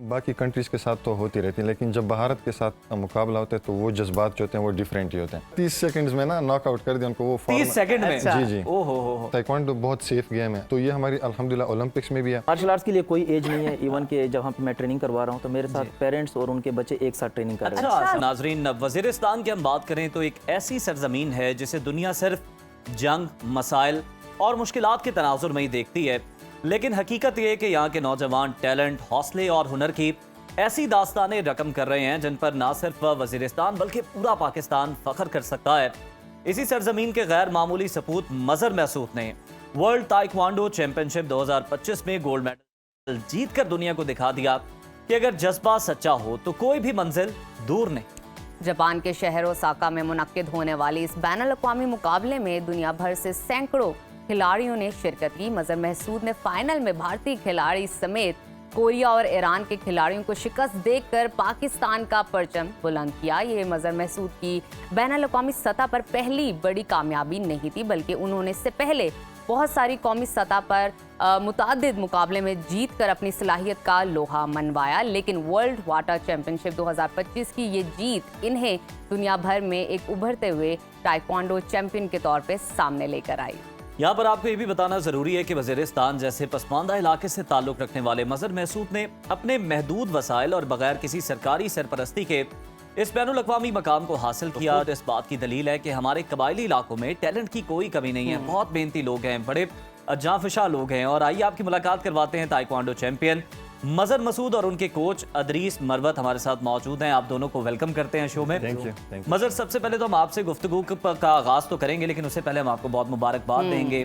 बाकी कंट्रीज़ के साथ तो होती रहती है, लेकिन जब भारत के साथ मुकाबला होता है तो वो जज्बात जो होते हैं वो डिफरेंट ही होते हैं। 30 सेकंड्स में ना नॉकआउट कर दिया उनको वो 30 सेकंड में। अच्छा। जी जी। ओहो। ताइक्वांडो बहुत सेफ गेम है, तो ये हमारी अल्हम्दुलिल्लाह ओलंपिक्स में भी है। मार्शल आर्ट्स के लिए कोई एज नहीं है। इवन के जब मैं ट्रेनिंग करवा रहा हूँ तो मेरे साथ पेरेंट्स और उनके बच्चे एक साथ ट्रेनिंग कर रहे हैं। अच्छा नाजरीन, वजीरिस्तान की हम बात करें तो एक ऐसी सरजमीन है जिसे दुनिया सिर्फ जंग, मसाइल और मुश्किलात के तनाजुर में ही देखती है, लेकिन हकीकत ये है कि यहाँ के नौजवान टैलेंट, हौसले और हुनर की ऐसी दास्तानें रकम कर रहे हैं जिन पर ना सिर्फ वजीरिस्तान बल्कि पूरा पाकिस्तान फख्र कर सकता है। इसी सरजमीन के गैर मामूली सपूत मजहर महसूद ने वर्ल्ड ताइक्वांडो चैंपियनशिप 2025 में गोल्ड मेडल जीत कर दुनिया को दिखा दिया कि अगर जज्बा सच्चा हो तो कोई भी मंजिल दूर नहीं। जापान के शहर ओसाका में मुनक्किद होने वाली इस बैनुल-अक़वामी मुकाबले में दुनिया भर से सैकड़ों खिलाड़ियों ने शिरकत की। मजहर महसूद ने फाइनल में भारतीय खिलाड़ी समेत कोरिया और ईरान के खिलाड़ियों को शिकस्त देकर पाकिस्तान का परचम बुलंद किया। ये मजहर महसूद की बैनुल-अक़वामी सतह पर पहली बड़ी कामयाबी नहीं थी, बल्कि उन्होंने इससे पहले बहुत सारी कौमी सतह पर मुतादिद मुकाबले में जीत कर अपनी सलाहियत का लोहा मनवाया। लेकिन वर्ल्ड वाटर चैंपियनशिप 2025 की ये जीत इन्हें दुनिया भर में एक उभरते हुए ताइक्वांडो चैंपियन के तौर पे सामने लेकर आई। यहाँ पर आपको ये भी बताना जरूरी है कि वजीरिस्तान जैसे पसमानदा इलाके से ताल्लुक रखने वाले मजहर महसूद ने अपने महदूद वसाइल और बगैर किसी सरकारी सरपरस्ती के इस बैनुल-अक़वामी मकाम को हासिल किया। इस बात की दलील है कि हमारे कबायली इलाकों में टैलेंट की कोई कमी नहीं है। बहुत मेहनती लोग हैं, बड़े जाफिशा लोग हैं। और आइए आपकी मुलाकात करवाते हैं ताइक्वांडो चैंपियन मजहर मसूद और उनके कोच अदरीस मरवत हमारे साथ मौजूद हैं। आप दोनों को वेलकम करते हैं शो में। Thank you. मजहर, सबसे पहले तो हम आपसे गुफ्तगू का आगाज तो करेंगे, लेकिन उससे पहले हम आपको बहुत मुबारकबाद देंगे।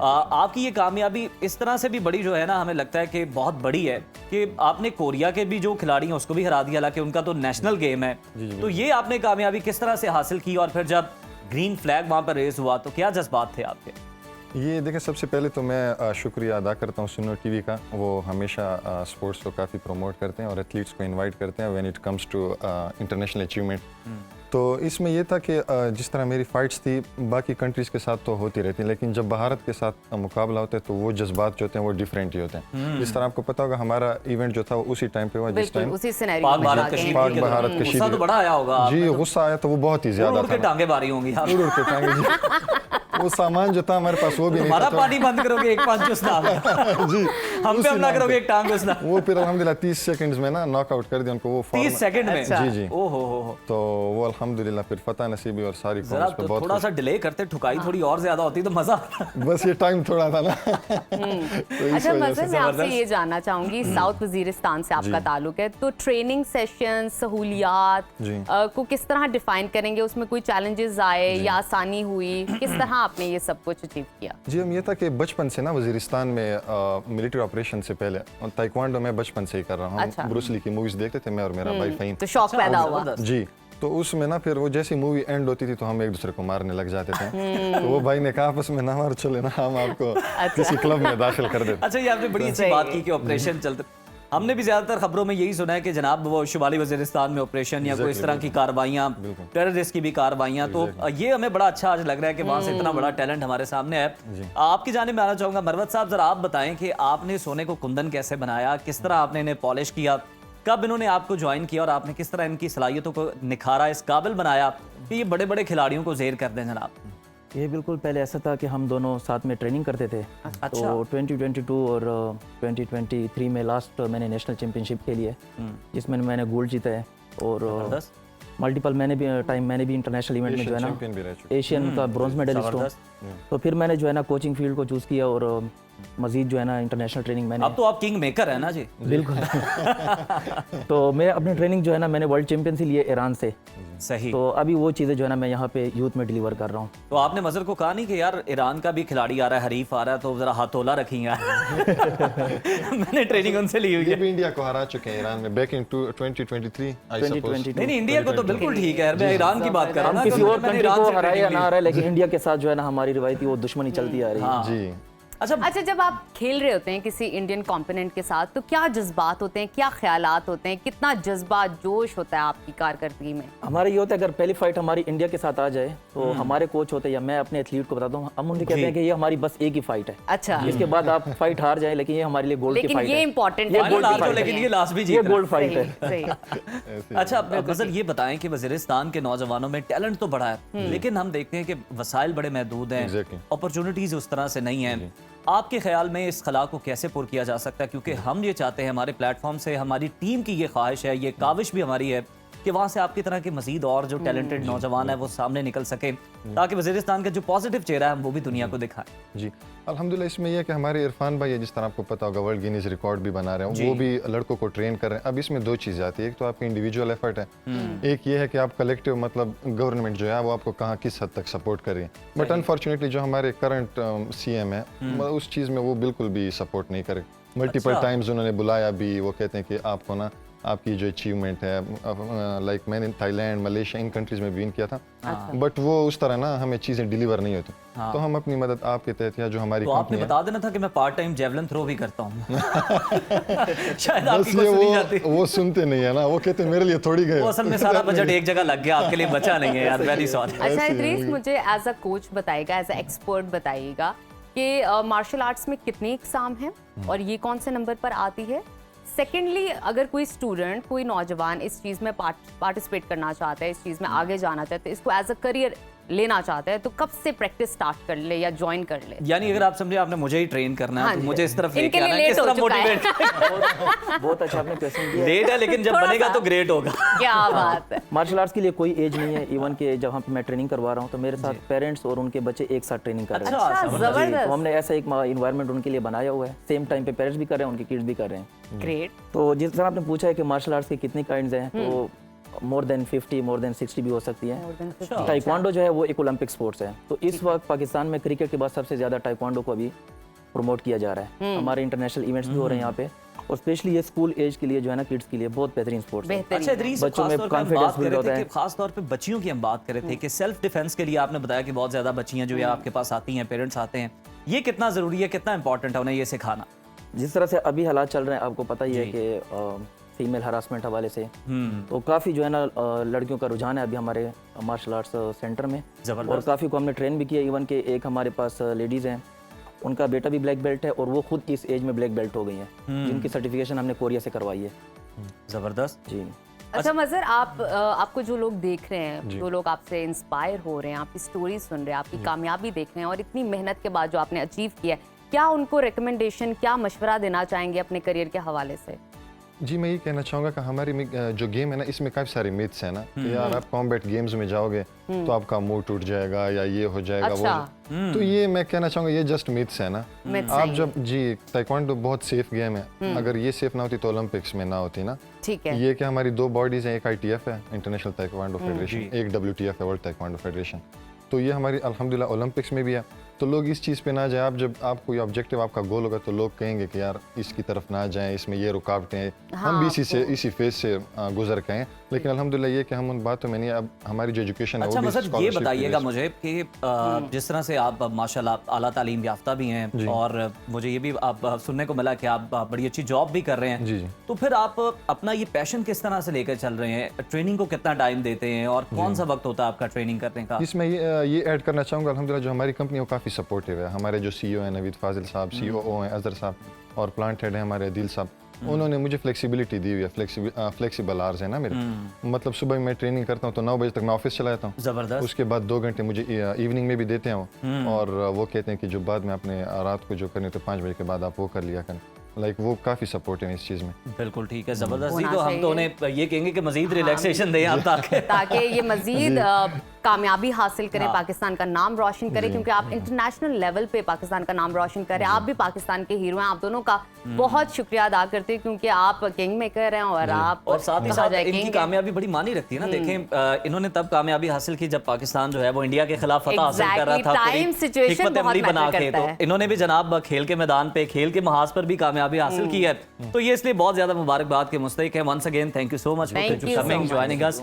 आपकी ये कामयाबी इस तरह से भी बड़ी जो है ना, हमें लगता है कि बहुत बड़ी है कि आपने कोरिया के भी जो खिलाड़ी हैं उसको भी हरा दिया, हालांकि उनका तो नेशनल गेम है। तो ये आपने कामयाबी किस तरह से हासिल की, और फिर जब ग्रीन फ्लैग वहां पर रेज हुआ तो क्या जज्बात थे आपके? ये देखें, सबसे पहले तो मैं शुक्रिया अदा करता हूँ सुनो टीवी का। वो हमेशा स्पोर्ट्स को काफ़ी प्रमोट करते हैं और एथलीट्स को इनवाइट करते हैं when it comes to international achievement. तो इसमें ये था कि जिस तरह मेरी फाइट्स थी बाकी कंट्रीज़ के साथ तो होती रहती है, लेकिन जब भारत के साथ मुकाबला होता है तो वो जज्बात जो होते हैं वो डिफरेंट ही होते हैं। जिस तरह आपको पता होगा हमारा इवेंट जो था वो उसी टाइम पे हुआ जिस टाइम पाक भारत कशीद तो बड़ा आया होगा जी। गुस्सा आया तो वो बहुत ही ज्यादा था। टांगे बारी होंगी उड़ के टांगे जी। वो सामान जो था हमारे पास वो भी नहीं हमारा था। पानी बंद करोगे एक पंच उसना जी, हम पे हमला करोगे एक टांग उसना। वो फिर अल्हम्दुलिल्लाह 30 सेकंड्स में ना नॉकआउट कर दिया उनको वो 30 सेकंड में। जी जी। ओहो तो वो अल्हम्दुलिल्लाह फिर फतह नसीबी और सारी जरा कौम्स पे बहुत थोड़ा सा डिले करते, ठुकाई थोड़ी और ज्यादा होती तो मजा। बस ये टाइम थोड़ा था ना। तो इस अच्छा वजह मजहर, से मैं आपसे ये जानना चाहूंगी, साउथ वजीरिस्तान से आपका ताल्लुक है, तो ट्रेनिंग सेशन, सहूलियात को किस तरह डिफाइन करेंगे? उसमें कोई चैलेंजेस आए या आसानी हुई? किस तरह आपने ये सब कुछ अचीव किया? जी, हम ये था कि बचपन से ना वजीरिस्तान में मिलिट्री ऑपरेशन से पहले और ताइक्वांडो मैं बचपन से ही कर रहा हूँ। अच्छा। ब्रूस ली की मूवीज देखते थे मैं और मेरा भाई फ़हीम। तो शौक पैदा हुआ। जी, तो उसमें ना फिर वो जैसी मूवी एंड होती थी तो हम एक दूसरे को मारने लग जाते थे। तो वो भाई ने कहा आपस में ना मार, चले ना हम आपको किसी क्लब में दाखिल कर देते। अच्छा, ये आपने बड़ी अच्छी बात की कि ऑपरेशन चलते। हमने भी ज्यादातर खबरों में यही सुना है कि जनाब वो शुमाली वजीरिस्तान में ऑपरेशन या कोई इस तरह की कार्रवाइयाँ, टेररिस्ट की भी कार्रवाइयाँ, तो ये हमें बड़ा अच्छा आज लग रहा है कि वहाँ से इतना बड़ा टैलेंट हमारे सामने है। आपकी जानिब में आना चाहूँगा मरवत साहब, जरा आप बताएं कि आपने सोने को कुंदन कैसे बनाया, किस तरह आपने इन्हें पॉलिश किया, कब इन्होंने आपको ज्वाइन किया और आपने किस तरह इनकी सलाहियतों को निखारा, इस काबिल बनाया कि ये बड़े बड़े खिलाड़ियों को ज़ेर कर दें जनाब? ये बिल्कुल पहले ऐसा था कि हम दोनों साथ में ट्रेनिंग करते थे। अच्छा। तो 2022 और 2023 में लास्ट मैंने नेशनल चैंपियनशिप के लिए जिसमें मैंने गोल्ड जीता है और मल्टीपल मैंने भी इंटरनेशनल इवेंट में जो है ना एशियन का ब्रॉन्ज मेडलिस्ट हूँ। तो फिर मैंने जो है ना कोचिंग फील्ड को चूज़ किया और मजीद जो है ना इंटरनेशनल ट्रेनिंग मैंने। अब तो आप किंग मेकर है ना जी। बिल्कुल। तो मैं अपनी ट्रेनिंग जो है ना मैंने वर्ल्ड चैंपियन से लिए ईरान से। सही। तो अभी वो चीज़ें जो है ना मैं यहाँ पे यूथ में डिलीवर कर रहा हूँ। तो आपने मजहर को कहा नहीं कि यार ईरान का भी खिलाड़ी आ रहा है, हरीफ आ रहा है, तो जरा हथौला रखी यार। मैंने ट्रेनिंग उनसे ली हुई है। ये भी इंडिया को हरा चुके हैं ईरान में बैक इन 2023 आई सपोज। नहीं, इंडिया को तो बिल्कुल ठीक है, मैं ईरान की बात कर रहा हूँ। हम किसी और कंट्री को हराए या ना हराए, लेकिन इंडिया के साथ जो है ना हमारी रिवायती वो दुश्मनी चलती आ रही है। जी, अच्छा, जब आप खेल रहे होते हैं किसी इंडियन कॉम्पोनेंट के साथ तो क्या जज्बात होते हैं, क्या ख्यालात होते हैं, कितना जज्बा जोश होता है आपकी कारकर्दगी में? हमारा ये होता है, अगर पहली फाइट हमारी इंडिया के साथ आ जाए तो हमारे कोच होते हैं या मैं अपने एथलीट को बताता हूँ, हम उन्हें कहते हैं कि ये हमारी बस एक ही फाइट है। अच्छा, इसके बाद आप फाइट हार जाए लेकिन ये हमारे लिए गोल्ड की लेकिन फाइट ये है। इम्पोर्टेंट ये है, गोल्ड हार फाइट तो लेकिन है। ये लास्ट भी ये जीत गोल्ड फाइट है। सही। अच्छा गजल, ये बताएं कि वजीरिस्तान के नौजवानों में टैलेंट तो बड़ा है लेकिन हम देखते हैं कि वसाइल बड़े महदूद हैं, Exactly. अपॉर्चुनिटीज उस तरह से नहीं हैं। आपके ख्याल में इस खला को कैसे पुर किया जा सकता है? क्योंकि हम ये चाहते हैं, हमारे प्लेटफॉर्म से हमारी टीम की ये ख्वाहिश है, ये काविश भी हमारी है कि वहाँ से आपकी तरह के मजीद और जो टैलेंटेड नौजवान है वो सामने निकल सके ताकि वजीरिस्तान का जो पॉजिटिव चेहरा है हम वो भी दुनिया को दिखाएं। जी अल्हम्दुलिल्लाह, इसमें यह है कि हमारे इरफान भाई है, जिस तरह आपको पता होगा वर्ल्ड गिनीज रिकॉर्ड भी बना रहे हैं, वो भी लड़कों को ट्रेन कर रहे हैं। अब इसमें दो चीज़ आती है, एक तो आपकी इंडिविजुअल एफर्ट है, एक ये है कि आप कलेक्टिव मतलब गवर्नमेंट जो है वो आपको कहाँ किस हद तक सपोर्ट कर रही है। बट अनफॉर्चुनेटली जो हमारे करंट सीएम है उस चीज़ में वो बिल्कुल भी सपोर्ट नहीं करे। मल्टीपल टाइम्स उन्होंने बुलाया भी, वो कहते हैं कि आपको ना आपकी जो अचीवमेंट है, लाइक मैंने थाईलैंड मलेशिया इन कंट्रीज में विन किया था, बट वो उस तरह ना हमें चीज़ें डिलीवर नहीं होती। तो हम अपनी मदद आपके तहत या जो हमारी तो आपने कंपनी बता देना था कि मैं पार्ट टाइम जेवलिन थ्रो भी करता हूँ। शायद बस आपकी ये कोई सुनी जाती। वो सुनते नहीं है ना, वो कहते हैं मेरे लिए थोड़ी गए। वो असल में सारा बजट एक जगह लग गया, आपके लिए बचा नहीं है यार। Very sorry. अच्छा इद्रीस, मुझे एज अ कोच बताइएगा, एज अ एक्सपर्ट बताइएगा कि मार्शल आर्ट्स में कितने एग्जाम हैं और ये कौन से नंबर पर आती है? सेकेंडली, अगर कोई स्टूडेंट, कोई नौजवान इस चीज़ में पार्टिसिपेट करना चाहता है, इस चीज़ में आगे जाना चाहता है, इसको एज अ करियर लेना चाहता है, तो कब से प्रैक्टिस स्टार्ट कर ले या ज्वाइन कर ले? यानी अगर आप समझे आपने मुझे ही ट्रेन करना है हाँ तो जी। मुझे इस तरफ इनके लेके लिए आना है, लेट किस हो तरफ चुका है। मोटिवेट। बहुत अच्छा आपने क्वेश्चन किया। लेट है लेकिन जब थोड़ा बनेगा सा। तो ग्रेट होगा। क्या बात है। मार्शल आर्ट्स के लिए कोई एज नहीं है। इवन के जहाँ पे मैं ट्रेनिंग करवा रहा हूँ तो मेरे साथ पेरेंट्स और उनके बच्चे एक साथ ट्रेनिंग कर रहे हैं। अच्छा, जी, जबरदस्त। तो हमने ऐसा एक इन्वायरमेंट उनके लिए बनाया हुआ है। सेम टाइम पे पेरेंट्स भी कर रहे हैं, उनके किड्स भी कर रहे हैं। ग्रेट। तो जिस तरह आपने पूछा है कि मार्शल आर्ट्स के कितनी काइंड्स हैं, तो मोर देन 50, मोर देन 60 भी हो सकती है। टाइक्वांडो जो है वो एक ओलंपिक स्पोर्ट्स है। तो इस वक्त पाकिस्तान में क्रिकेट के बाद सबसे ज़्यादा टाइक्वांडो को अभी प्रमोट किया जा रहा है। हमारे इंटरनेशनल इवेंट्स भी हो रहे हैं यहाँ पे, और स्पेशली ये स्कूल एज के लिए जो है ना, किड्स के लिए बहुत बेहतरीन स्पोर्ट्स है। अच्छा इदरीस, बच्चों में खास तौर पे हम confidence बात कर build रहे होता थे है। कि खास तौर पे बच्चियों की हम बात कर रहे थे कि सेल्फ डिफेंस के लिए आपने बताया कि बहुत ज़्यादा बच्चियाँ जो है आपके पास आती हैं, पेरेंट्स आते हैं, ये कितना ज़रूरी है, कितना इंपॉर्टेंट है उन्हें ये सिखाना? जिस तरह से अभी हालात चल रहे हैं, आपको पता ही है कि फीमेल हरासमेंट हवाले से तो काफ़ी जो है ना लड़कियों का रुझान है अभी हमारे मार्शल आर्ट्स सेंटर में, और काफ़ी को हमने ट्रेन भी किया। इवन के एक हमारे पास लेडीज़ हैं, उनका बेटा भी ब्लैक बेल्ट है और वो खुद इस एज में ब्लैक बेल्ट हो गई हैं, जिनकी सर्टिफिकेशन हमने कोरिया से करवाई है। ज़बरदस्त जी। अच्छा मज़र, आपको जो लोग देख रहे हैं, जो लोग आपसे इंस्पायर हो रहे हैं, आपकी स्टोरी सुन रहे हैं, आपकी कामयाबी देख रहे हैं और इतनी मेहनत के बाद जो आपने अचीव किया है, क्या उनको रिकमेंडेशन, क्या मशवरा देना चाहेंगे अपने करियर के हवाले से? जी मैं ये कहना चाहूँगा कि हमारी जो गेम है ना, इसमें काफ़ी सारे मिथ्स हैं ना कि यार आप कॉम्बैट गेम्स में जाओगे तो आपका मुंह टूट जाएगा या ये हो जाएगा अच्छा। वो। तो ये मैं कहना चाहूँगा ये जस्ट मिथ्स है ना। आप जब जी ताइक्वांडो बहुत सेफ गेम है, अगर ये सेफ ना होती तो ओलंपिक्स में ना होती ना। ठीक है। ये कि हमारी दो बॉडीज हैं, एक ITF है इंटरनेशनल ताइक्वांडो फेडरेशन, एक WTF है वर्ल्ड ताइक्वांडो फेडरेशन। तो ये हमारी अल्हम्दुलिल्लाह ओलंपिक्स में भी है। तो लोग इस चीज़ पे ना जाए। आप जब आप कोई ऑब्जेक्टिव आपका गोल होगा तो लोग कहेंगे कि यार इसकी तरफ ना जाएं, इसमें ये रुकावटें हैं। हम भी इसी फेज से गुजर के हैं, लेकिन अल्हम्दुलिल्लाह ये कि हम उन बातों में नहीं। अब हमारी जो एजुकेशन है अच्छा वो भी मतलब ये scholarship की बताइएगा base मुझे कि जिस तरह से आप माशाल्लाह आला तालीम याफ्ता भी हैं और मुझे ये भी आप सुनने को मिला कि आप बड़ी अच्छी जॉब भी कर रहे हैं, जी। तो फिर आप अपना ये पैशन किस तरह से लेकर चल रहे हैं? ट्रेनिंग को कितना टाइम देते हैं और कौन सा वक्त होता है आपका ट्रेनिंग करने का? इसमें ये ऐड करना चाहूँगा, अल्हम्दुलिल्लाह जो हमारी कंपनी है वो काफ़ी सपोर्टिव है। हमारे जो CEO हैं नवीद फाजिल साहब, COO हैं अजहर साहब, और प्लांट हेड है हमारे दिल साहब, उन्होंने मुझे फ्लेक्सिबिलिटी दी हुई है। फ्लेक्सिबल आवर्स है ना मेरे, मतलब सुबह मैं ट्रेनिंग करता हूँ तो 9 बजे तक मैं ऑफिस चला जाता हूँ। जबरदस्त। उसके बाद 2 घंटे मुझे इवनिंग में भी देते हैं, और वो कहते हैं कि जो बाद में आपने रात को जो करनी तो 5 बजे के बाद आप वो कर लिया करें। लाइक वो काफ़ी सपोर्टिव है इस चीज़ में। बिल्कुल ठीक है, जबरदस्त। होना तो हम तो चाहिए। उन्हें ये कहेंगे कि मजीद रिलैक्सेशन दें आप ताकि ये मजीद कामयाबी हासिल करें, पाकिस्तान का नाम रोशन करें, क्योंकि आप इंटरनेशनल लेवल पे पाकिस्तान का नाम रोशन करें। आप भी पाकिस्तान के हीरो हैं। आप दोनों का बहुत शुक्रिया अदा करते हैं, क्योंकि आप किंग मेकर हैं और आप और साथ ही कहा साथ जाए इनकी king हैं। कामयाबी बड़ी मानी रखती है ना। देखें इन्होंने तब कामयाबी हासिल की जब पाकिस्तान जो है वो इंडिया के खिलाफ फतह हासिल कर रहा था। Exactly, time situation हिकमत अमली बहुत बना matter के करता तो है। इन्होंने भी जनाब खेल के मैदान पे, खेल के महाज पर भी कामयाबी हासिल की है। तो ये इसलिए बहुत ज्यादा मुबारकबाद के मुस्तहिक है। Once again thank you so much for Thank you so coming, much. Joining us.